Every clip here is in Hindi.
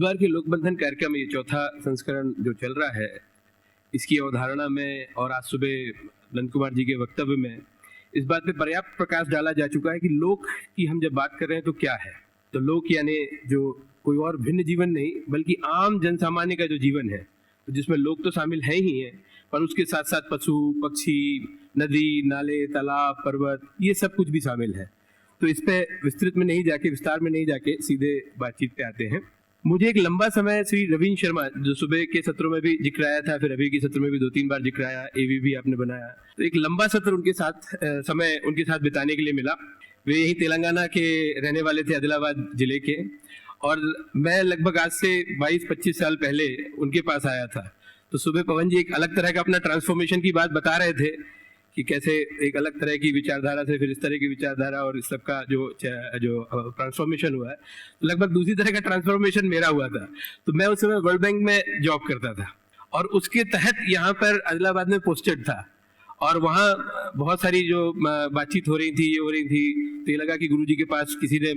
बार के लोकबंधन कार्यक्रम ये चौथा संस्करण जो चल रहा है, इसकी अवधारणा में और आज सुबह नंद कुमार जी के वक्तव्य में इस बात पे पर्याप्त प्रकाश डाला जा चुका है कि लोक की हम जब बात कर रहे हैं तो क्या है। तो लोक यानी जो कोई और भिन्न जीवन नहीं, बल्कि आम जनसामान्य का जो जीवन है, तो जिसमें लोग तो शामिल है ही हैं, पर उसके साथ साथ पशु पक्षी, नदी नाले, तालाब, पर्वत, ये सब कुछ भी शामिल है। तो इस पे विस्तृत में नहीं जाके, विस्तार में नहीं जाके सीधे बातचीत पे आते हैं। मुझे एक लंबा समय श्री रविंद्र शर्मा, जो सुबह के सत्रों में भी जिक्र आया था, फिर अभी के सत्र में भी 2-3 बार जिक्र आया, एवी भी आपने बनाया, तो एक लंबा सत्र उनके साथ समय उनके साथ बिताने के लिए मिला। वे यही तेलंगाना के रहने वाले थे, आदिलाबाद जिले के, और मैं लगभग आज से 22-25 साल पहले उनके पास आया था। तो सुबह पवन जी एक अलग तरह का अपना ट्रांसफॉर्मेशन की बात बता रहे थे कि कैसे एक अलग तरह की विचारधारा से फिर इस तरह की विचारधारा और इस सब का जो ट्रांसफॉर्मेशन हुआ है, तो लगभग दूसरी तरह का ट्रांसफॉर्मेशन मेरा हुआ था। तो मैं उस समय वर्ल्ड बैंक में जॉब करता था और उसके तहत यहाँ पर आदिलाबाद में पोस्टेड था, और वहाँ बहुत सारी जो बातचीत हो रही थी, ये हो रही थी, तो ये लगा कि गुरुजी के पास किसी ने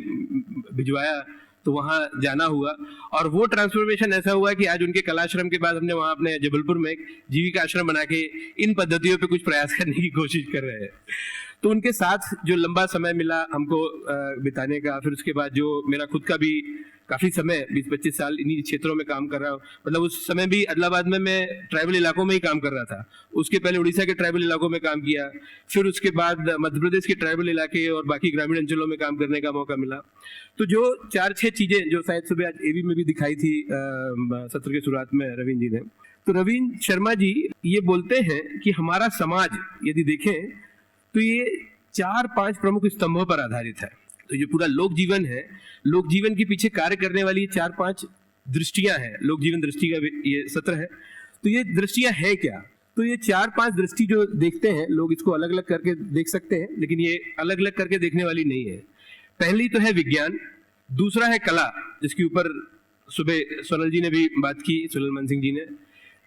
भिजवाया, तो वहाँ जाना हुआ। और वो ट्रांसफॉर्मेशन ऐसा हुआ कि आज उनके कलाश्रम के बाद हमने वहाँ अपने जबलपुर में एक जीविका आश्रम बना के इन पद्धतियों पे कुछ प्रयास करने की कोशिश कर रहे हैं। तो उनके साथ जो लंबा समय मिला हमको बिताने का, फिर उसके बाद जो मेरा खुद का भी काफी समय 20-25 साल इन्हीं क्षेत्रों में काम कर रहा हूँ, मतलब उस समय भी आदिलाबाद में मैं ट्राइबल इलाकों में ही काम कर रहा था। उसके पहले उड़ीसा के ट्राइबल इलाकों में काम किया, फिर उसके बाद मध्य प्रदेश के ट्राइबल इलाके और बाकी ग्रामीण अंचलों में काम करने का मौका मिला। तो जो 4-6 चीजें जो शायद सुबह आज एवी में भी दिखाई थी सत्र के शुरुआत में रविंद्र जी ने, तो रविंद्र शर्मा जी ये बोलते हैं कि हमारा समाज यदि देखें तो ये 4-5 प्रमुख स्तंभों पर आधारित है। तो ये पूरा लोक जीवन है, लोक जीवन के पीछे कार्य करने वाली 4-5 दृष्टियां हैं। लोक जीवन दृष्टि का ये सत्र है। तो ये दृष्टियां है क्या? तो ये 4-5 दृष्टि जो देखते हैं लोग, इसको अलग अलग करके देख सकते हैं, लेकिन ये अलग अलग करके देखने वाली नहीं है। पहली तो है विज्ञान, दूसरा है कला, जिसके ऊपर सुबह सोनल जी ने भी बात की, सोनल मन सिंह जी ने।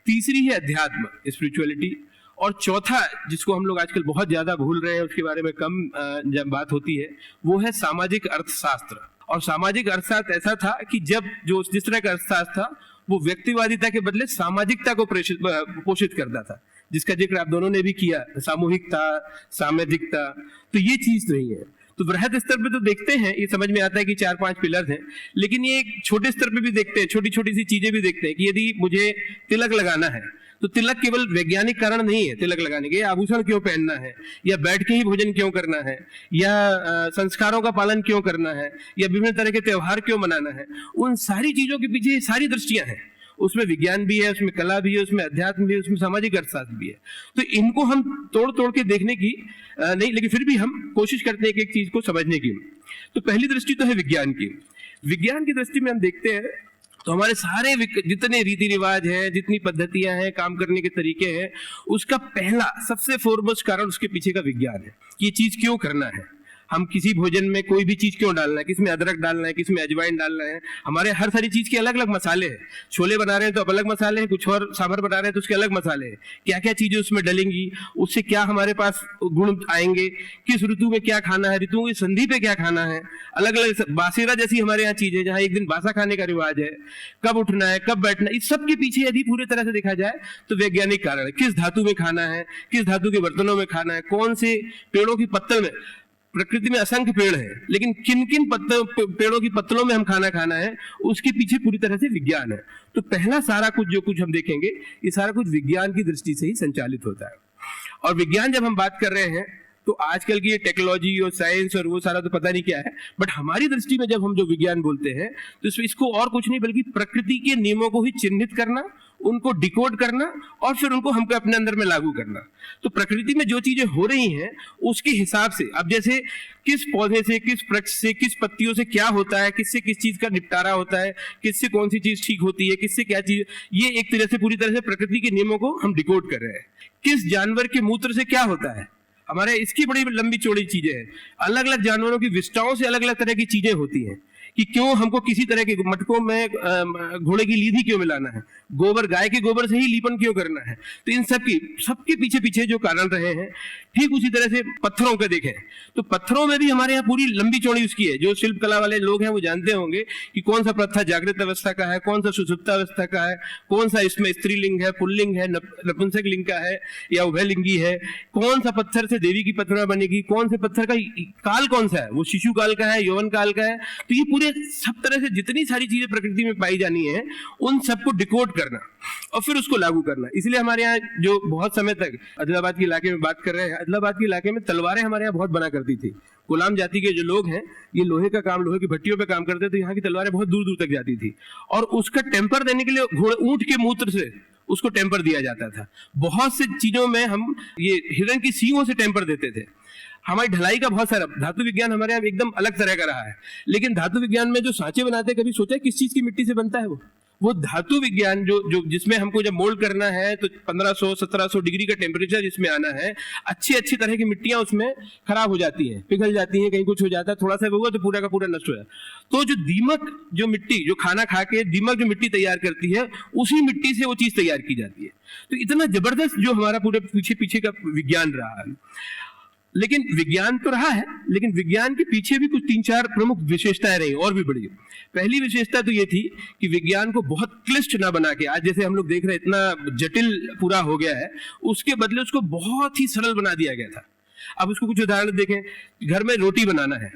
तीसरी है अध्यात्म, स्पिरिचुअलिटी, और चौथा जिसको हम लोग आजकल बहुत ज्यादा भूल रहे हैं, उसके बारे में कम जब बात होती है, वो है सामाजिक अर्थशास्त्र। और सामाजिक अर्थशास्त्र ऐसा था कि जब जो जिस तरह का अर्थशास्त्र था वो व्यक्तिवादिता के बदले सामाजिकता को पोषित करता था, जिसका जिक्र आप दोनों ने भी किया, सामूहिकता, सामाजिकता। तो ये चीज नहीं है। तो वृहद स्तर पे तो देखते हैं, ये समझ में आता है कि 4-5 पिलर हैं, लेकिन ये एक छोटे स्तर पे भी देखते हैं, छोटी छोटी सी चीजें भी देखते हैं कि यदि मुझे तिलक लगाना है तो तिलक केवल वैज्ञानिक कारण नहीं है तिलक लगाने के, आभूषण क्यों पहनना है, या बैठ के ही भोजन क्यों करना है, या संस्कारों का पालन क्यों करना है, या विभिन्न तरह के त्योहार क्यों मनाना है। उन सारी चीजों के पीछे सारी दृष्टियां हैं। उसमें विज्ञान भी है, उसमें कला भी है, उसमें अध्यात्म भी है, उसमें सामाजिक अर्थशास्त्र भी है। तो इनको हम तोड़ तोड़ के देखने की नहीं, लेकिन फिर भी हम कोशिश करते हैं कि एक चीज को समझने की। तो पहली दृष्टि तो है विज्ञान की। विज्ञान की दृष्टि में हम देखते हैं तो हमारे सारे जितने रीति रिवाज हैं, जितनी पद्धतियां हैं, काम करने के तरीके हैं, उसका पहला सबसे फोरमोस्ट कारण उसके पीछे का विज्ञान है कि ये चीज क्यों करना है, हम किसी भोजन में कोई भी चीज क्यों डालना है, किसमें अदरक डालना है, किसमें अजवाइन डालना है। हमारे हर सारी चीज के अलग अलग मसाले हैं। छोले बना रहे हैं तो अलग मसाले हैं, कुछ और सांभर बना रहे हैं तो उसके अलग मसाले हैं। क्या क्या चीजें उसमें डलेंगी, उससे क्या हमारे पास गुण आएंगे, किस ऋतु में क्या खाना है, ऋतुओं की संधि पे क्या खाना है, अलग अलग। बासेरा जैसी हमारे यहाँ चीज है जहाँ एक दिन बासा खाने का रिवाज है, कब उठना है, कब बैठना है, इस सब के पीछे यदि पूरी तरह से देखा जाए तो वैज्ञानिक कारण है। किस धातु में खाना है, किस धातु के बर्तनों में खाना है, कौन से पेड़ों की पत्तल में, प्रकृति में असंख्य पेड़ है, लेकिन किन किन पेड़ों की पत्तलों में हम खाना है, उसके पीछे पूरी तरह से विज्ञान है। तो पहला सारा कुछ जो कुछ हम देखेंगे, ये सारा कुछ विज्ञान की दृष्टि से ही संचालित होता है। और विज्ञान जब हम बात कर रहे हैं तो आजकल की ये टेक्नोलॉजी और साइंस और वो सारा तो पता नहीं क्या है, बट हमारी दृष्टि में जब हम जो विज्ञान बोलते हैं तो इसको और कुछ नहीं बल्कि प्रकृति के नियमों को ही चिन्हित करना, उनको डिकोड करना और फिर उनको हमको अपने अंदर में लागू करना। तो प्रकृति में जो चीजें हो रही हैं उसके हिसाब से, अब जैसे किस पौधे से, किस वृक्ष से, किस पत्तियों से क्या होता है, किससे किस चीज का निपटारा होता है, किससे कौन सी चीज ठीक होती है, किससे क्या चीज, ये एक तरह से पूरी तरह से प्रकृति के नियमों को हम डिकोड कर रहे हैं। किस जानवर के मूत्र से क्या होता है, हमारे इसकी बड़ी लंबी चौड़ी चीजें हैं। अलग अलग जानवरों की विष्ठाओं से अलग अलग तरह की चीजें होती हैं। कि क्यों हमको किसी तरह के मटकों में घोड़े की लीद ही क्यों मिलाना है, गोबर गाय के गोबर से ही लीपन क्यों करना है। तो इन सबके पीछे पीछे जो कारण रहे हैं, ठीक उसी तरह से पत्थरों का देखें तो पत्थरों में भी हमारे यहाँ पूरी लंबी चौड़ी उसकी है। जो शिल्प कला वाले लोग हैं वो जानते होंगे कि कौन सा पत्थर जागृत अवस्था का है, कौन सा सुषुप्तावस्था का है, कौन सा इसमें स्त्रीलिंग है, पुल्लिंग है, नपुंसक लिंग का है या उभयलिंगी है, कौन सा पत्थर से देवी की प्रतिमा बनेगी, कौन से पत्थर का काल कौन सा है, वो शिशु काल का है, यौवन काल का है। तो ये पूरे सब तरह से जितनी सारी चीजें प्रकृति में पाई जानी है उन सबको डिकोड करना और फिर उसको लागू करना। इसलिए हमारे यहाँ जो बहुत समय तक आदिलाबाद के इलाके में बात कर रहे हैं, आदिलाबाद के इलाके में तलवारें हमारे यहाँ बहुत बना करती थी। गुलाम जाति के जो लोग हैं ये लोहे का काम, लोहे की भट्टियों पे काम करते थे, यहाँ की तलवारें बहुत दूर दूर तक जाती थी और उसका टेम्पर देने के लिए ऊंट के मूत्र से उसको टेम्पर दिया जाता था। बहुत से चीजों में हम ये हिरण की सींगों से टेम्पर देते थे। हमारी ढलाई का बहुत सारा धातु विज्ञान हमारे यहाँ एकदम अलग तरह का रहा है। लेकिन धातु विज्ञान में जो सांचे बनाते हैं, कभी सोचा है किस चीज की मिट्टी से बनता है वो धातु विज्ञान जो जिसमें हमको जब मोल्ड करना है तो 1500-1700 डिग्री का टेम्परेचर जिसमें आना है, अच्छी तरह की मिट्टियां उसमें खराब हो जाती हैं, पिघल जाती हैं, कहीं कुछ हो जाता है, थोड़ा सा होगा तो पूरा का पूरा नष्ट हो जाता है। तो जो दीमक जो मिट्टी, जो खाना खा के दीमक जो मिट्टी तैयार करती है, उसी मिट्टी से वो चीज तैयार की जाती है। तो इतना जबरदस्त जो हमारा पूरे पीछे का विज्ञान रहा है। लेकिन विज्ञान तो रहा है, लेकिन विज्ञान के पीछे भी कुछ 3-4 प्रमुख विशेषताएं रही और भी बड़ी। पहली विशेषता तो ये थी कि विज्ञान को बहुत क्लिष्ट ना बना के, आज जैसे हम लोग देख रहे हैं इतना जटिल पूरा हो गया है, उसके बदले उसको बहुत ही सरल बना दिया गया था। अब उसको कुछ उदाहरण देखें। घर में रोटी बनाना है,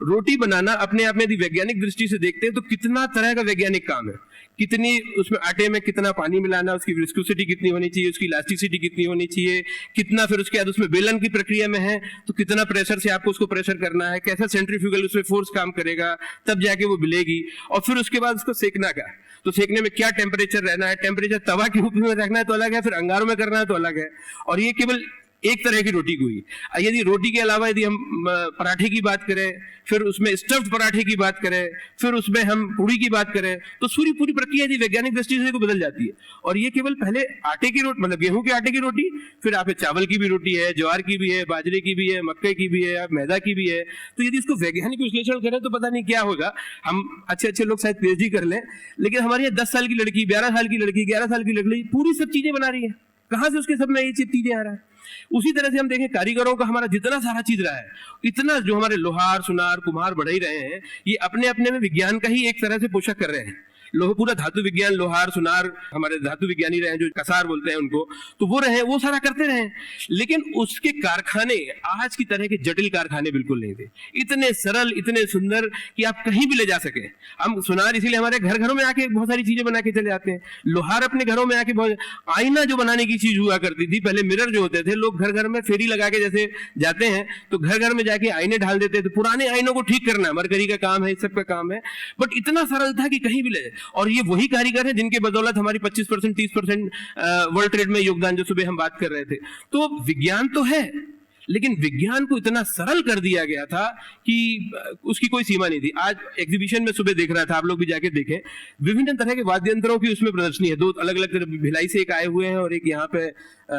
रोटी बनाना अपने आप में यदि वैज्ञानिक दृष्टि से देखते हैं तो कितना तरह का वैज्ञानिक काम है। कितनी उसमें आटे में कितना पानी मिलाना, उसकी विस्कोसिटी कितनी होनी चाहिए, उसकी इलास्टिसिटी कितनी होनी चाहिए, कितना फिर उसके बाद उसमें बेलन की प्रक्रिया में है तो कितना प्रेशर से आपको उसको प्रेशर करना है, कैसा सेंट्रीफ्यूगल उसमें फोर्स काम करेगा, तब जाके वो मिलेगी। और फिर उसके बाद उसको सेकना का, तो सेकने में क्या टेम्परेचर रहना है, टेम्परेचर तवा के रूप में रखना है तो अलग है, फिर अंगारों में करना है तो अलग है। और ये केवल एक तरह की रोटी हुई। यदि रोटी के अलावा यदि हम पराठे की बात करें, फिर उसमें स्टफ्ड पराठे की बात करें, फिर उसमें हम पूड़ी की बात करें, तो पूरी प्रक्रिया यदि वैज्ञानिक दृष्टि से बदल जाती है। और ये केवल पहले आटे की रोटी, मतलब गेहूं के आटे की रोटी, फिर आप चावल की भी रोटी है, ज्वार की भी है, बाजरे की भी है, मक्के की भी है, मैदा की भी है। तो यदि इसको वैज्ञानिक विश्लेषण करें तो पता नहीं क्या होगा। हम अच्छे लोग शायद पीएचडी कर लें, लेकिन हमारे यहाँ 10 साल की लड़की, 12 साल की लड़की, 11 साल की लड़की पूरी सब चीजें बना रही है। कहां से उसके सब में ये चीजें आ रहा है। उसी तरह से हम देखें कारीगरों का हमारा जितना सारा चीज रहा है, इतना जो हमारे लोहार, सुनार, कुम्हार बढ़ ही रहे हैं, ये अपने अपने में विज्ञान का ही एक तरह से पोषक कर रहे हैं। पूरा धातु विज्ञान, लोहार, सुनार हमारे धातु विज्ञानी रहे, जो कसार बोलते हैं उनको, तो वो रहे, वो सारा करते रहे। लेकिन उसके कारखाने आज की तरह के जटिल कारखाने बिल्कुल नहीं थे, इतने सरल, इतने सुंदर कि आप कहीं भी ले जा सके। हम सुनार इसीलिए हमारे घरों में आके बहुत सारी चीजें बना के चले जाते हैं। लोहार अपने घरों में आके आईना जो बनाने की चीज हुआ करती थी, पहले मिरर जो होते थे, लोग घर में फेरी लगा के जैसे जाते हैं तो घर में जाके आईने ढाल देते थे। पुराने आईनों को ठीक करना मरकरी का काम है, इस सब का काम है, बट इतना सरल था कि कहीं भी ले जाए। और ये वही कारीगर है जिनके बदौलत हमारी 25%, 30% वर्ल्ड ट्रेड में योगदान, जो सुबह हम बात कर रहे थे। तो विज्ञान तो है, लेकिन विज्ञान को इतना सरल कर दिया गया था कि उसकी कोई सीमा नहीं थी। आज एग्जीबिशन में सुबह देख रहा था, आप लोग भी जाके देखें, विभिन्न तरह के वाद्य यंत्रों की उसमें प्रदर्शनी है। 2 अलग-अलग भिलाई से एक आए हुए हैं और एक यहाँ पे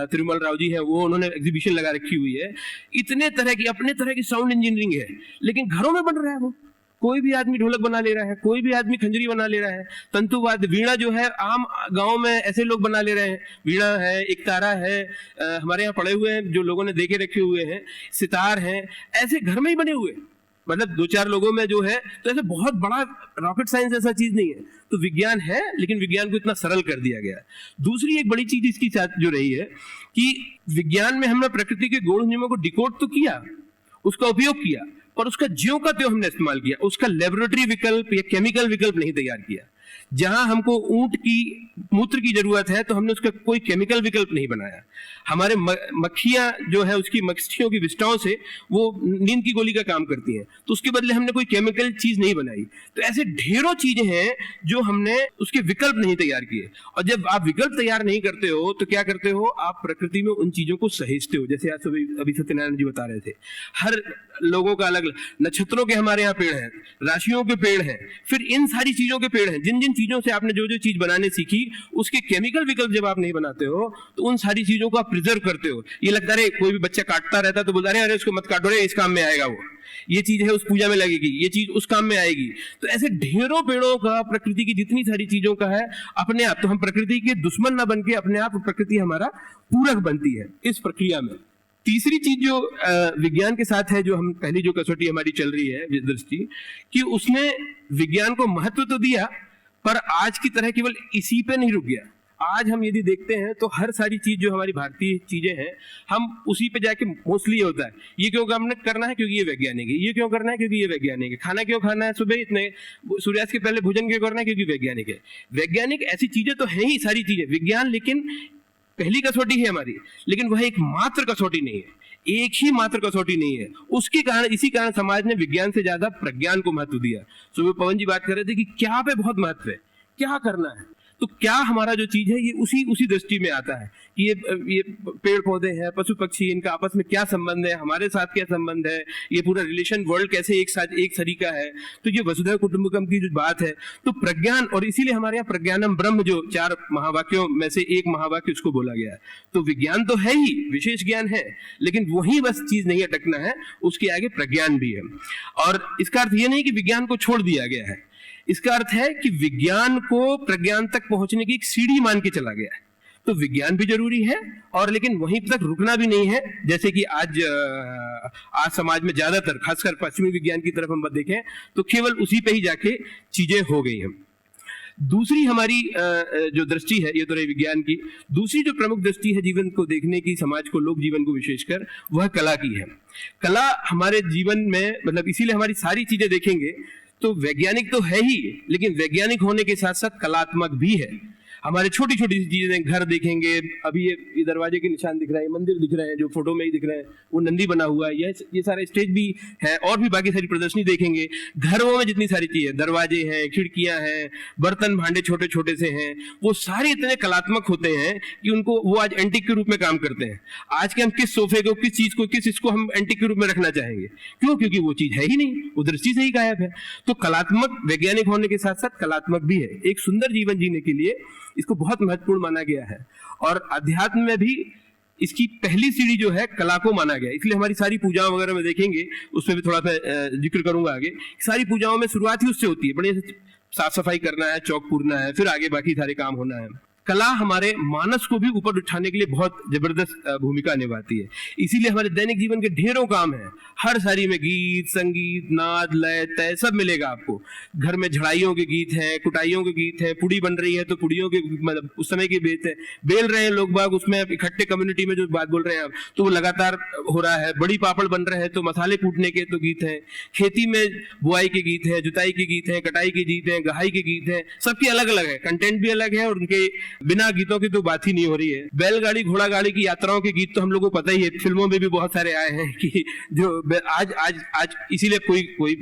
तिरुमल राव जी है, वो उन्होंने एग्जीबिशन लगा रखी हुई है। इतने तरह की, अपने तरह की साउंड इंजीनियरिंग है, लेकिन घरों में बन रहा है। वो कोई भी आदमी ढोलक बना ले रहा है, कोई भी आदमी खंजरी बना ले रहा है, तंतुवाद, वीणा जो है आम गांव में ऐसे लोग बना ले रहे हैं। वीणा है, एक तारा है, हमारे यहाँ पड़े हुए हैं जो लोगों ने देखे रखे हुए हैं, सितार हैं, ऐसे घर में ही बने हुए, मतलब 2-4 लोगों में जो है। तो ऐसे बहुत बड़ा रॉकेट साइंस ऐसा चीज नहीं है। तो विज्ञान है, लेकिन विज्ञान को इतना सरल कर दिया गया है। दूसरी एक बड़ी चीज इसकी साथ जो रही है कि विज्ञान में हमने प्रकृति के गुण नियमों को डिकोड तो किया, उसका उपयोग किया, पर उसका ज्यों का त्यों हमने इस्तेमाल किया। उसका लेबोरेटरी विकल्प या केमिकल विकल्प नहीं तैयार किया। जहां हमको ऊंट की मूत्र की जरूरत है तो हमने उसका कोई केमिकल विकल्प नहीं बनाया। हमारे मक्खियां जो है, उसकी मक्खियों की विष्ठाओं से वो नींद की गोली का काम करती हैं, तो उसके बदले हमने कोई केमिकल चीज नहीं बनाई। तो ऐसे ढेरों चीजें हैं जो हमने उसके विकल्प नहीं तैयार किए। और जब आप विकल्प तैयार नहीं करते हो तो क्या करते हो, आप प्रकृति में उन चीजों को सहेजते हो। जैसे आज अभी सत्यनारायण जी बता रहे थे, हर लोगों का अलग, नक्षत्रों के हमारे यहाँ पेड़ हैं, राशियों के पेड़ हैं, फिर इन सारी चीजों के पेड़ हैं, जिन जिन जिन चीजों से आपने जो जो चीज बनाने सीखी, उसके केमिकल विकल्प जब आप नहीं बनाते हो तो उन सारी चीजों को आप प्रिजर्व करते हो। ये लगता है कोई भी बच्चा काटता रहता तो बोलता अरे इसको मत काटो रे, इस काम में आएगा, वो ये चीज है उस पूजा में लगेगी, ये चीज उस काम में आएगी। तो ऐसे ढेरों पेड़ों का, प्रकृति की जितनी सारी चीजों का है अपने आप, तो हम प्रकृति के दुश्मन ना बन के अपने आप प्रकृति हमारा पूरक बनती है इस प्रक्रिया में। तीसरी चीज जो विज्ञान के साथ है, जो हम पहली जो कसौटी हमारी चल रही है दृष्टि, कि उसने विज्ञान को महत्व तो दिया पर आज की तरह केवल इसी पे नहीं रुक गया। आज हम यदि देखते हैं तो हर सारी चीज जो हमारी भारतीय चीजें हैं, हम उसी पे जाके मोस्टली होता है ये क्यों हमने करना है क्योंकि ये वैज्ञानिक है, ये क्यों करना है क्योंकि ये वैज्ञानिक है, खाना क्यों खाना है सुबह इतने सूर्यास्त के पहले भोजन क्यों करना है क्योंकि वैज्ञानिक है। वैज्ञानिक ऐसी चीजें तो है ही सारी चीजें विज्ञान, लेकिन पहली कसौटी है हमारी, लेकिन वह एक मात्र कसौटी नहीं है, एक ही मात्र कसौटी नहीं है। उसके कारण, इसी कारण समाज ने विज्ञान से ज्यादा प्रज्ञान को महत्व दिया। सुबह पवन जी बात कर रहे थे कि क्या पे बहुत महत्व है, क्या करना है, तो क्या हमारा जो चीज है ये उसी दृष्टि में आता है कि ये पेड़ पौधे हैं, पशु पक्षी, इनका आपस में क्या संबंध है, हमारे साथ क्या संबंध है, ये पूरा रिलेशन वर्ल्ड कैसे एक साथ एक तरीका है। तो ये वसुधैव कुटुंबकम की जो बात है, तो प्रज्ञान, और इसीलिए हमारे यहाँ प्रज्ञानम ब्रह्म जो 4 महावाक्यों में से एक महावाक्य उसको बोला गया है। तो विज्ञान तो है ही, विशेष ज्ञान है, लेकिन वही बस चीज नहीं अटकना है, उसके आगे प्रज्ञान भी है। और इसका अर्थ ये नहीं कि विज्ञान को छोड़ दिया गया है, इसका अर्थ है कि विज्ञान को प्रज्ञान तक पहुंचने की एक सीढ़ी मान के चला गया है। तो विज्ञान भी जरूरी है, और लेकिन वहीं तक रुकना भी नहीं है। जैसे कि आज समाज में ज्यादातर, खासकर पश्चिमी विज्ञान की तरफ हम देखें तो केवल उसी पे ही जाके चीजें हो गई हैं। दूसरी हमारी जो दृष्टि है, ये तो रही विज्ञान की, दूसरी जो प्रमुख दृष्टि है जीवन को देखने की, समाज को, लोक जीवन को विशेषकर, वह कला की है। कला हमारे जीवन में, मतलब इसीलिए हमारी सारी चीजें देखेंगे तो वैज्ञानिक तो है ही, लेकिन वैज्ञानिक होने के साथ साथ कलात्मक भी है। हमारे छोटी छोटी सी चीजें, घर देखेंगे, अभी ये दरवाजे के निशान दिख रहे हैं, मंदिर दिख रहे हैं जो फोटो में ही दिख रहे हैं, वो नंदी बना हुआ है, ये सारा स्टेज भी है, और भी बाकी सारी प्रदर्शनी देखेंगे। घरों में जितनी सारी चीजें, दरवाजे हैं, खिड़कियां हैं, बर्तन भांडे छोटे छोटे से हैं, वो सारे इतने कलात्मक होते हैं कि उनको वो आज एंटीक के रूप में काम करते हैं। आज के हम किस सोफे को, किस चीज को, किस इसको हम एंटीक के रूप में रखना चाहेंगे, क्यों? क्योंकि वो चीज है ही नहीं, वो दृष्टि से ही गायब है। तो कलात्मक वैज्ञानिक होने के साथ साथ कलात्मक भी है। एक सुंदर जीवन जीने के लिए इसको बहुत महत्वपूर्ण माना गया है, और अध्यात्म में भी इसकी पहली सीढ़ी जो है कला को माना गया। इसलिए हमारी सारी पूजाओं वगैरह में देखेंगे, उसमें भी थोड़ा सा जिक्र करूंगा आगे, सारी पूजाओं में शुरुआत ही उससे होती है, बढ़िया से साफ सफाई करना है, चौक पूरना है, फिर आगे बाकी सारे काम होना है। कला हमारे मानस को भी ऊपर उठाने के लिए बहुत जबरदस्त भूमिका निभाती है। इसीलिए हमारे दैनिक जीवन के ढेरों काम हैं, हर सारी में गीत, संगीत, नाद, लय, तय सब मिलेगा आपको। घर में झड़ाइयों के गीत हैं, कुटाइयों के गीत हैं, पुड़ी बन रही है तो पुड़ियों के, मतलब उस समय के गीत है, बेल रहे हैं लोग बाग, उसमें इकट्ठे कम्युनिटी में जो बात बोल रहे हैं आप, तो वो लगातार हो रहा है। बड़ी पापड़ बन रहे हैं तो मसाले कूटने के तो गीत हैं, खेती में बुआई के गीत हैं, जुताई के गीत हैं, कटाई के गीत हैं, गहाई के गीत हैं, सबके अलग अलग है, कंटेंट भी अलग है, और उनके बिना गीतों की तो बात ही नहीं हो रही है। बैलगाड़ी घोड़ा गाड़ी की यात्राओं के गीत तो हम लोग को पता ही है, फिल्मों में भी बहुत सारे आए हैं कि जो आज इसीलिए कोई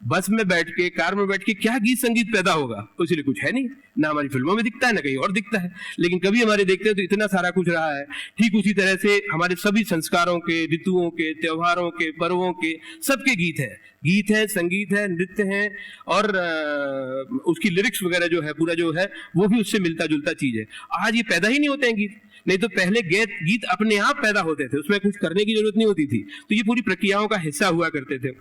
बस में बैठ के, कार में बैठ के क्या गीत संगीत पैदा होगा, तो इसीलिए कुछ है नहीं, ना हमारी फिल्मों में दिखता है ना कहीं और दिखता है, लेकिन कभी हमारे देखते हैं तो इतना सारा कुछ रहा है। ठीक उसी तरह से हमारे सभी संस्कारों के, ऋतुओं के, त्योहारों के, पर्वों के, सबके गीत है, संगीत है, नृत्य है, और उसकी लिरिक्स वगैरह जो है, पूरा जो है वो भी उससे मिलता जुलता चीज है। आज ये पैदा ही नहीं होते हैं गीत, नहीं तो पहले गीत अपने आप पैदा होते थे, उसमें कुछ करने की जरूरत नहीं होती थी, तो ये पूरी प्रक्रियाओं का हिस्सा हुआ करते थे।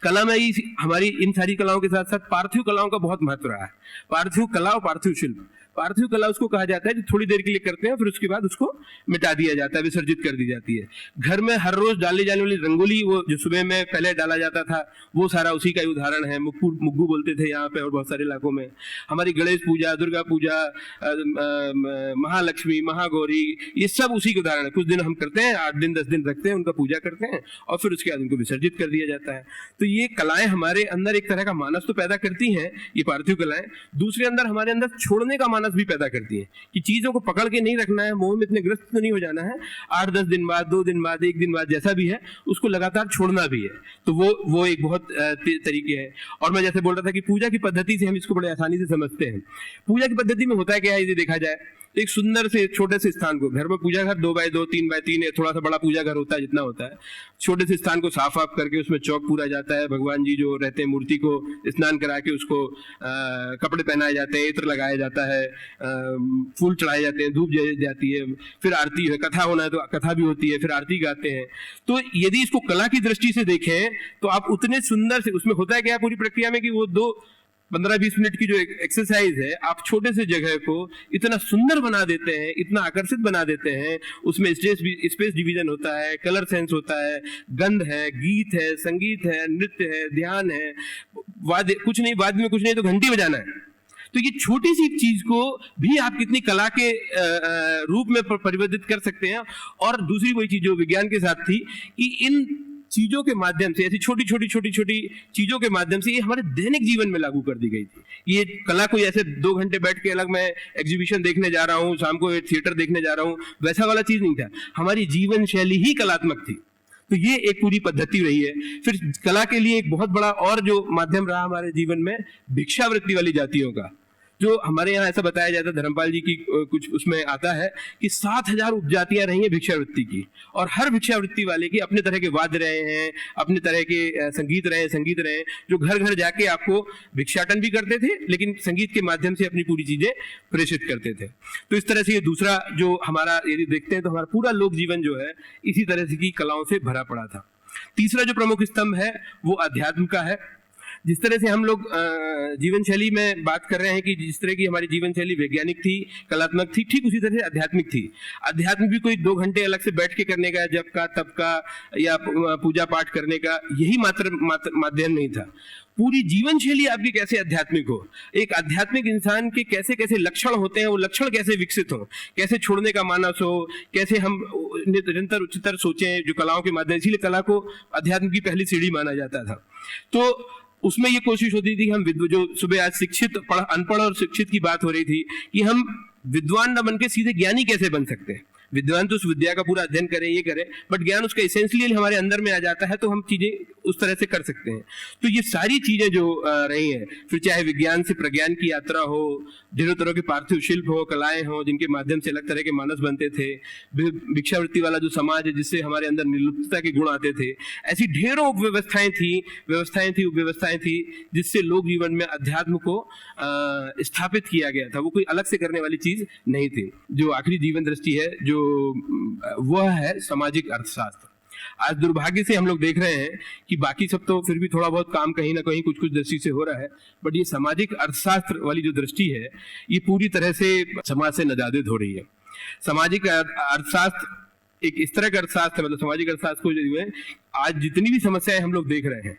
कला में ही हमारी इन सारी कलाओं के साथ साथ पार्थिव कलाओं का बहुत महत्व रहा है। पार्थिव कला और पार्थिव शिल्प, पार्थिव कला उसको कहा जाता है जो थोड़ी देर के लिए करते हैं, फिर उसके बाद उसको मिटा दिया जाता है, विसर्जित कर दी जाती है। घर में हर रोज डाली जाने वाली रंगोली, वो जो सुबह में पहले डाला जाता था, वो सारा उसी का उदाहरण है। मुग्गू बोलते थे यहाँ पे और बहुत सारे इलाकों में। हमारी गणेश पूजा, दुर्गा पूजा, महालक्ष्मी, महागौरी, ये सब उसी के उदाहरण है। कुछ दिन हम करते हैं, 8 दिन 10 दिन रखते हैं, उनका पूजा करते हैं, और फिर उसके बाद उनको विसर्जित कर दिया जाता है। तो ये कलाएं हमारे अंदर एक तरह का मानस तो पैदा करती हैं, ये पार्थिव कलाएं। दूसरे अंदर हमारे अंदर छोड़ने का मानस भी पैदा करती हैं कि चीजों को पकड़ के नहीं रखना है, मोह में इतने ग्रस्त तो नहीं हो जाना है। 8-10 दिन बाद, 2 दिन बाद, 1 दिन बाद, जैसा भी है उसको लगातार छोड़ना भी है। तो वो एक बहुत तरीके है। और मैं जैसे बोल रहा था कि पूजा की पद्धति से हम इसको बड़े आसानी से समझते हैं। पूजा की पद्धति में होता है क्या है, यदि देखा जाए तो एक सुंदर से छोटे से स्थान को, घर में पूजा घर 2x2 3x3 थोड़ा सा बड़ा पूजा घर होता है जितना होता है, छोटे से स्थान को साफ वाफ करके उसमें चौक पूरा जाता है, भगवान जी जो रहते हैं मूर्ति को स्नान करा के उसको कपड़े पहनाए जाते हैं, इत्र लगाया जाता है, फूल चढ़ाए जाते हैं, धूप जलाई जाती है, फिर आरती है, कथा होना है तो कथा भी होती है, फिर आरती गाते हैं। तो यदि इसको कला की दृष्टि से देखें तो आप उतने सुंदर से, उसमें होता है क्या पूरी प्रक्रिया में कि वो 15-20 मिनट की जो एक्सरसाइज है, आप छोटे से जगह को इतना सुंदर बना देते हैं, इतना आकर्षित बना देते हैं। उसमें स्पेस डिवीजन होता है, कलर सेंस होता है, गंध है, गीत है, संगीत है, नृत्य है, ध्यान है, वाद्य कुछ नहीं, वाद्य में कुछ नहीं तो घंटी बजाना है। तो ये छोटी सी चीज को भी आप कितनी कला के रूप में परिवर्तित कर सकते हैं। और दूसरी वही चीज जो विज्ञान के साथ थी कि इन चीजों के माध्यम से, ऐसी छोटी छोटी चीजों के माध्यम से ये हमारे दैनिक जीवन में लागू कर दी गई थी। ये कला कोई ऐसे 2 घंटे बैठ के अलग मैं एग्जीबिशन देखने जा रहा हूँ, शाम को थिएटर देखने जा रहा हूँ, वैसा वाला चीज नहीं था। हमारी जीवन शैली ही कलात्मक थी। तो ये एक पूरी पद्धति रही है। फिर कला के लिए एक बहुत बड़ा और जो माध्यम रहा हमारे जीवन में, भिक्षावृत्ति वाली जातियों का, जो हमारे यहाँ ऐसा बताया जाता है, धर्मपाल जी की कुछ उसमें आता है कि 7000 उपजातियां रही हैं भिक्षावृत्ति की, और हर भिक्षावृत्ति वाले की अपने तरह के वाद्य रहे हैं, अपने तरह के संगीत रहे, जो घर घर जाके आपको भिक्षाटन भी करते थे, लेकिन संगीत के माध्यम से अपनी पूरी चीजें प्रेषित करते थे। तो इस तरह से ये दूसरा जो हमारा यदि देखते हैं तो हमारा पूरा लोक जीवन जो है इसी तरह से की कलाओं से भरा पड़ा था। तीसरा जो प्रमुख स्तंभ है वो अध्यात्म का है। जिस तरह से हम लोग जीवन शैली में बात कर रहे हैं कि जिस तरह की हमारी जीवन शैली वैज्ञानिक थी, कलात्मक थी, ठीक उसी तरह से आध्यात्मिक थी। अध्यात्म भी कोई 2 घंटे अलग से बैठ के करने का, जप का, तप का या पूजा पाठ करने का यही माध्यम नहीं था। पूरी जीवन शैली आपकी कैसे आध्यात्मिक हो, एक आध्यात्मिक इंसान के कैसे कैसे लक्षण होते हैं, वो लक्षण कैसे विकसित हो, कैसे छोड़ने का मानस हो, कैसे हम निरंतर उच्चतर सोचें, जो कलाओं के माध्यम, इसीलिए कला को अध्यात्म की पहली सीढ़ी माना जाता था। तो उसमें ये कोशिश होती थी, हम जो सुबह आज शिक्षित अनपढ़ और शिक्षित की बात हो रही थी कि हम विद्वान न बन के सीधे ज्ञानी कैसे बन सकते हैं। विद्वान तो उस विद्या का पूरा अध्ययन करें, ये करें, बट ज्ञान उसका एसेंशियली हमारे अंदर में आ जाता है, तो हम चीजें उस तरह से कर सकते हैं। तो ये सारी चीजें जो रही हैं, फिर चाहे विज्ञान से प्रज्ञान की यात्रा हो, ढेरों तरह के पार्थिव शिल्प हो, कलाएं हो, जिनके माध्यम से अलग तरह के मानस बनते थे, भिक्षावृत्ति वाला जो समाज है जिससे हमारे अंदर निर्लिप्तता के गुण आते थे, ऐसी ढेरों व्यवस्थाएं थी जिससे लोक जीवन में अध्यात्म को स्थापित किया गया था। वो कोई अलग से करने वाली चीज नहीं थी। जो आखिरी जीवन दृष्टि है जो वह है सामाजिक अर्थशास्त्र। आज दुर्भाग्य से हम लोग देख रहे हैं कि बाकी सब तो फिर भी थोड़ा बहुत काम कहीं ना कहीं कुछ कुछ दृष्टि से हो रहा है, बट ये सामाजिक अर्थशास्त्र वाली जो दृष्टि है ये पूरी तरह से समाज से नजादिद हो रही है। सामाजिक अर्थशास्त्र एक इस तरह का अर्थशास्त्र, मतलब सामाजिक अर्थशास्त्र को जो है आज जितनी भी समस्याएं हम लोग देख रहे हैं,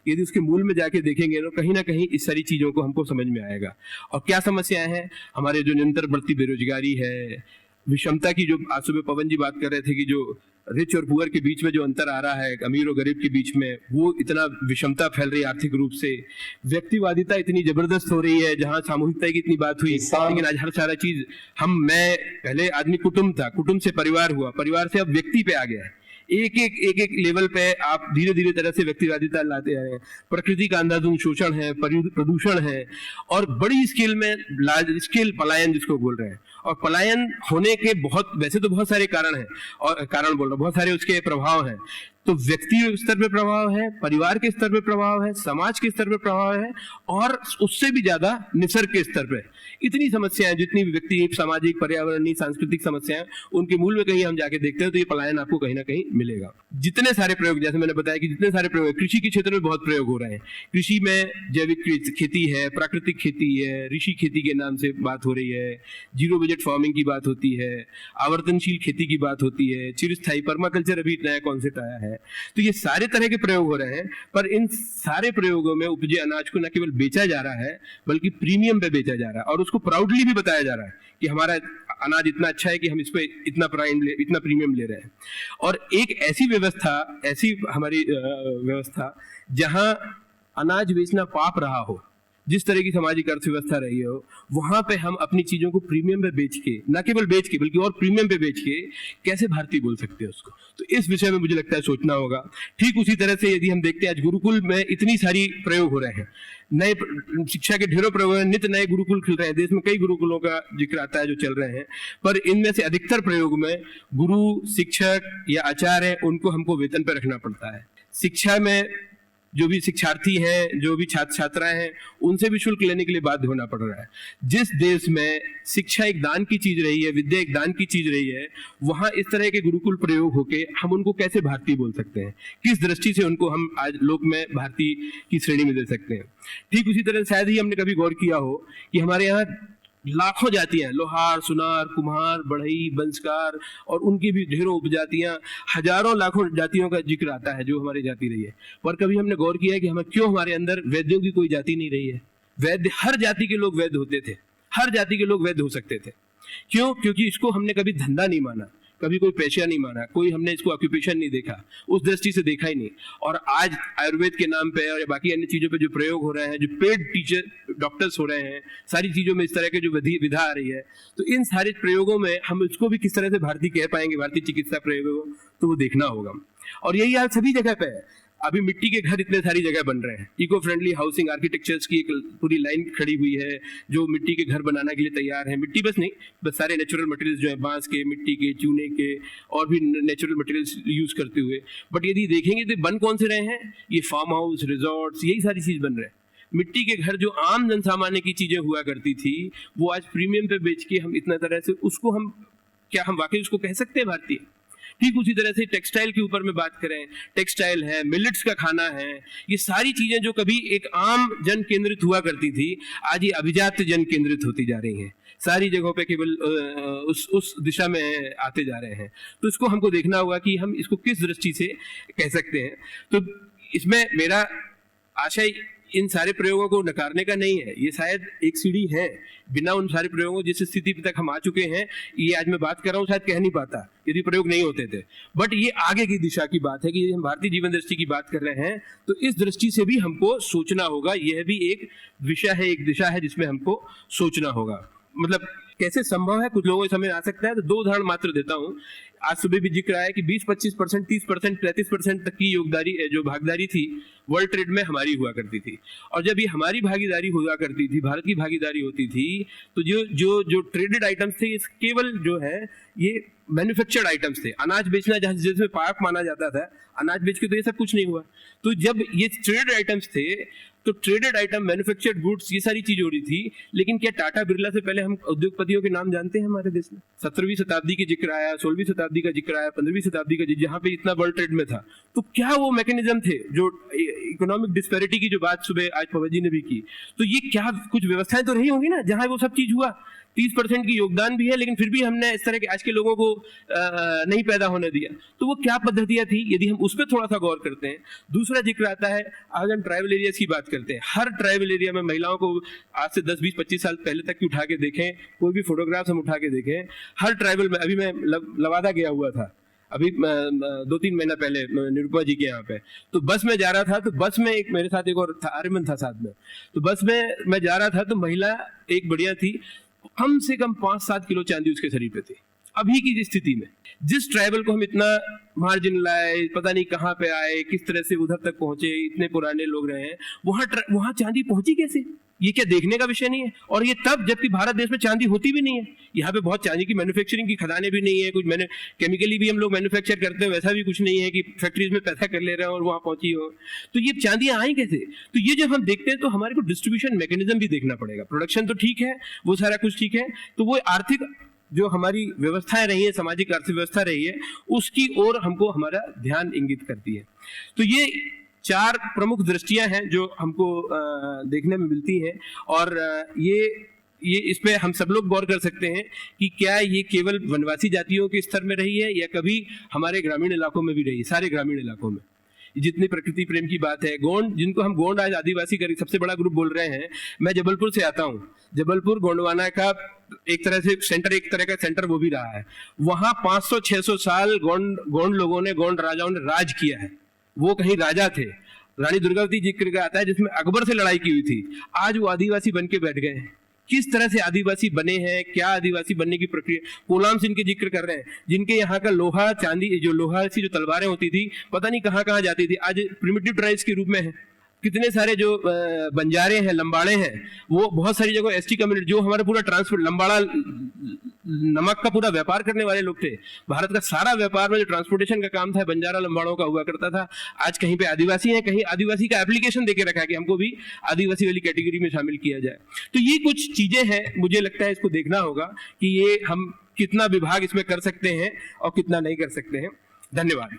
यदि उसके मूल में जाके देखेंगे तो कहीं ना कहीं इस सारी चीजों को हमको समझ में आएगा। और क्या समस्याएं हैं हमारे, जो निरंतर बढ़ती बेरोजगारी है, विषमता की, जो आज सुबह पवन जी बात कर रहे थे कि जो रिच और पुअर के बीच में जो अंतर आ रहा है, अमीर और गरीब के बीच में, वो इतना विषमता फैल रही है आर्थिक रूप से, व्यक्तिवादिता इतनी जबरदस्त हो रही है, जहां सामूहिकता की इतनी बात हुई, लेकिन आज हर सारा चीज मैं पहले आदमी कुटुंब था, कुटुंब से परिवार हुआ, परिवार से अब व्यक्ति पे आ गया है। एक लेवल पे आप धीरे धीरे तरह से व्यक्तिवादिता लाते आ रहे हैं। प्रकृति का अंधाधुंध शोषण है, प्रदूषण है, और बड़ी स्केल में लार्ज स्केल पलायन जिसको बोल रहे हैं। और पलायन होने के वैसे तो बहुत सारे कारण हैं, और कारण बोल रहा हूं, बहुत सारे उसके प्रभाव हैं। तो व्यक्ति स्तर पे प्रभाव है, परिवार के स्तर पे प्रभाव है, समाज के स्तर पे प्रभाव है, और उससे भी ज्यादा निसर्ग के स्तर पे इतनी समस्याएं, जितनी भी व्यक्ति सामाजिक, पर्यावरणीय, सांस्कृतिक समस्याएं, उनके मूल में कहीं हम जाके देखते हैं तो ये पलायन आपको कहीं ना कहीं मिलेगा। जितने सारे प्रयोग, जैसे मैंने बताया कि जितने सारे प्रयोग कृषि के क्षेत्र में बहुत प्रयोग हो रहे हैं। कृषि में जैविक खेती है, प्राकृतिक खेती है, ऋषि खेती के नाम से बात हो रही है, जीरो बजट फार्मिंग की बात होती है, आवर्तनशील खेती की बात होती है, चिरस्थायी पर्माकल्चर अभी नया कॉन्सेप्ट आया है। तो ये सारे तरह के प्रयोग हो रहे हैं, पर इन सारे प्रयोगों में उपजे अनाज को न केवल बेचा जा रहा है बल्कि प्रीमियम पे बेचा जा रहा है, और उसको प्राउडली भी बताया जा रहा है कि हमारा अनाज इतना अच्छा है कि हम इस पे इतना प्रीमियम ले रहे हैं। और एक ऐसी व्यवस्था, ऐसी हमारी व्यवस्था जहां अनाज बेचना पाप रहा हो, जिस तरह की सामाजिक अर्थव्यवस्था रही हो, वहां पे हम अपनी चीजों को प्रीमियम पे बेच के, ना केवल बेच के बल्कि और प्रीमियम पे बेच के कैसे भारतीय बोल सकते हैं उसको। तो इस विषय में मुझे लगता है सोचना होगा। ठीक उसी तरह से यदि हम देखते हैं आज गुरुकुल में इतनी सारी प्रयोग हो रहे हैं, नए शिक्षा के ढेरों प्रयोग हैं, नित्य नए गुरुकुल खुल रहे हैं, देश में कई गुरुकुलों का जिक्र आता है जो चल रहे हैं, पर इनमें से अधिकतर प्रयोग में गुरु, शिक्षक या आचार्य उनको हमको वेतन पर रखना पड़ता है। शिक्षा में जो भी शिक्षार्थी हैं, जो भी छात्र छात्राएं हैं, उनसे भी शुल्क लेने के लिए बाध्य होना पड़ रहा है। जिस देश में शिक्षा एक दान की चीज रही है, विद्या एक दान की चीज रही है, वहां इस तरह के गुरुकुल प्रयोग होके हम उनको कैसे भारतीय बोल सकते हैं? किस दृष्टि से उनको हम आज लोक में भारतीय की श्रेणी में दे सकते हैं? ठीक उसी तरह शायद ही हमने कभी गौर किया हो कि हमारे यहाँ लाखों जातियां, लोहार, सुनार, कुम्हार, बढ़ई, बंसकार और उनकी भी ढेरों उपजातियां, हजारों लाखों जातियों का जिक्र आता है जो हमारी जाति रही है। पर कभी हमने गौर किया है कि हमें क्यों हमारे अंदर वैद्यों की कोई जाति नहीं रही है? वैद्य, हर जाति के लोग वैद्य होते थे, हर जाति के लोग वैद्य हो सकते थे। क्यों? क्योंकि इसको हमने कभी धंधा नहीं माना, कभी कोई पेशा नहीं माना, कोई हमने इसको ऑक्यूपेशन नहीं देखा, उस दृष्टि से देखा ही नहीं। और आज आयुर्वेद के नाम पे और बाकी अन्य चीजों पे जो प्रयोग हो रहे हैं, जो पेड टीचर डॉक्टर्स हो रहे हैं, सारी चीजों में इस तरह के जो विधा आ रही है, तो इन सारे प्रयोगों में हम इसको भी किस तरह से भारतीय कह पाएंगे, भारतीय चिकित्सा प्रयोगों को, तो वो देखना होगा। और यही आज सभी जगह पे है। अभी मिट्टी के घर इतने सारी जगह बन रहे हैं, इको फ्रेंडली हाउसिंग आर्किटेक्चर्स की एक पूरी लाइन खड़ी हुई है जो मिट्टी के घर बनाने के लिए तैयार है। मिट्टी बस नहीं, बस सारे नेचुरल मटेरियल्स जो है, बांस के, मिट्टी के, चूने के और भी नेचुरल मटेरियल्स यूज करते हुए। बट यदि देखेंगे तो बन कौन से रहे हैं? ये फार्म हाउस, रिजॉर्ट्स, यही सारी चीज बन रहे हैं। मिट्टी के घर जो आम जनसामान्य की चीजें हुआ करती थी, वो आज प्रीमियम पे बेच के हम इतना तरह से उसको हम, क्या हम वाकई उसको कह सकते हैं भारतीय? ठीक उसी तरह से टेक्सटाइल के ऊपर में बात करें, टेक्सटाइल है, मिलेट्स का खाना है, ये सारी चीजें जो कभी एक आम जन केंद्रित हुआ करती थी, आज ये अभिजात जन केंद्रित होती जा रही हैं। सारी जगहों पे केवल उस दिशा में आते जा रहे हैं। तो इसको हमको देखना होगा कि हम इसको किस दृष्टि से कह सकते हैं। तो इसमें मेरा आशय इन सारे प्रयोगों को नकारने का नहीं है, ये शायद एक सीढ़ी है। बिना उन सारे प्रयोगों जिस स्थिति तक हम आ चुके हैं, ये आज मैं बात कर रहा हूँ शायद कह नहीं पाता यदि प्रयोग नहीं होते थे। बट ये आगे की दिशा की बात है कि यदि हम भारतीय जीवन दृष्टि की बात कर रहे हैं, तो इस दृष्टि से भी हमको सोचना होगा। यह भी एक विषय है, एक दिशा है जिसमें हमको सोचना होगा। मतलब कैसे संभव है, कुछ लोगों को समझ आ सकता है। तो 2 उदाहरण मात्र देता हूँ। आज सुबह भी जिक्र आया कि 20-25%, 30%, 33% तक की योगदारी, जो भागीदारी थी वर्ल्ड ट्रेड में, हमारी हुआ करती थी। और जब ये हमारी भागीदारी हुआ करती थी, भारत की भागीदारी होती थी, तो जो जो जो ट्रेडेड आइटम्स थे, ये केवल जो है ये मैन्युफैक्चर्ड आइटम्स थे। अनाज बेचना जिसमें पाप माना जाता था, अनाज बेच के तो ये सब कुछ नहीं हुआ। तो जब ये ट्रेडेड आइटम्स थे, तो ट्रेडेड आइटम, मैन्युफैक्चर्ड गुड्स, ये सारी चीज हो रही थी। लेकिन क्या टाटा बिरला से पहले हम उद्योगपतियों के नाम जानते हैं हमारे देश में? 17वीं शताब्दी की जिक्र आया, 16वीं शताब्दी का जिक्र आया, 15वीं शताब्दी का, जहां पे इतना वर्ल्ड ट्रेड में था। तो क्या वो मैकेनिज्म थे जो इकोनॉमिक डिस्पैरिटी की जो बात सुबह आज पवन जी ने भी की, तो ये क्या कुछ व्यवस्थाएं तो रही होंगी ना जहां वो सब चीज हुआ। 30% की योगदान भी है, लेकिन फिर भी हमने इस तरह के आज के लोगों को नहीं पैदा होने दिया। तो वो क्या पद्धतियां थी, यदि हम उस पर थोड़ा सा गौर करते हैं। दूसरा जिक्र आता है, आज हम ट्राइबल एरियाज की बात करते हैं। हर ट्राइबल एरिया में महिलाओं को आज से 10, 20, 25 साल पहले तक की उठा के देखें, कोई भी फोटोग्राफ हम उठा के देखें, हर ट्राइबल में, अभी मैं लवादा गया हुआ था अभी 2-3 महीना पहले निरूपा जी के यहाँ पे, तो बस में जा रहा था, तो बस में एक मेरे साथ एक और था, आर्यमन था साथ में। तो बस में मैं जा रहा था, तो महिला एक बढ़िया थी, कम से कम 5-7 किलो चांदी उसके शरीर पे थी। अभी की स्थिति में जिस ट्राइबल को हम इतना मार्जिन लाए, पता नहीं कहाँ पे आए, किस तरह से उधर तक पहुंचे, इतने पुराने लोग रहे हैं, वहां चांदी पहुंची कैसे? ये क्या देखने का विषय नहीं है? और ये तब जबकि भारत देश में चांदी होती भी नहीं है। यहाँ पे बहुत चांदी की मैन्युफैक्चरिंग की खदानें भी नहीं है, कुछ मैंने केमिकली भी हम लोग मैन्युफैक्चर करते हैं, वैसा भी कुछ नहीं है कि फैक्ट्रीज में पैदा कर ले रहे हैं और वहां पहुंची हो। तो ये चांदियां आई कैसे? तो ये जब हम देखते हैं तो हमारे को डिस्ट्रीब्यूशन मैकेनिज्म भी देखना पड़ेगा। प्रोडक्शन तो ठीक है, वो सारा कुछ ठीक है, तो वो आर्थिक जो हमारी व्यवस्थाएं रही है, सामाजिक अर्थव्यवस्था रही है, उसकी ओर हमको हमारा ध्यान इंगित करती है। तो ये 4 प्रमुख दृष्टियां हैं जो हमको देखने में मिलती हैं। और ये इस पे हम सब लोग गौर कर सकते हैं कि क्या ये केवल वनवासी जातियों के स्तर में रही है या कभी हमारे ग्रामीण इलाकों में भी रही, सारे ग्रामीण इलाकों में। जितनी प्रकृति प्रेम की बात है, गोंड, जिनको हम गोंड आज आदिवासी का सबसे बड़ा ग्रुप बोल रहे हैं। मैं जबलपुर से आता हूँ, जबलपुर गोंडवाना का एक तरह से सेंटर, एक तरह का सेंटर वो भी रहा है। वहां 500-600 साल गोंड लोगों ने, गोंड राजाओं ने राज किया है। वो कहीं राजा थे। रानी दुर्गावती जिक्र का आता है जिसमें अकबर से लड़ाई की हुई थी, आज वो आदिवासी बन के बैठ गए हैं। किस तरह से आदिवासी बने हैं, क्या आदिवासी बनने की प्रक्रिया, कोलाम सिंह के जिक्र कर रहे हैं, जिनके यहाँ का लोहा चांदी, जो लोहा सी जो तलवारें होती थी पता नहीं कहाँ कहाँ जाती थी, आज प्रिमिटिव ट्राइब्स के रूप में है। कितने सारे जो बंजारे हैं, लंबाड़े हैं, वो बहुत सारी जगह एसटी कम्युनिटी, जो हमारा पूरा ट्रांसपोर्ट, लंबाड़ा नमक का पूरा व्यापार करने वाले लोग थे। भारत का सारा व्यापार में जो ट्रांसपोर्टेशन का काम था बंजारा लंबाड़ों का हुआ करता था। आज कहीं पे आदिवासी हैं, कहीं आदिवासी का एप्लीकेशन देके रखा है कि हमको भी आदिवासी वाली कैटेगरी में शामिल किया जाए। तो ये कुछ चीजें हैं, मुझे लगता है इसको देखना होगा कि ये हम कितना विभाग इसमें कर सकते हैं और कितना नहीं कर सकते हैं। धन्यवाद।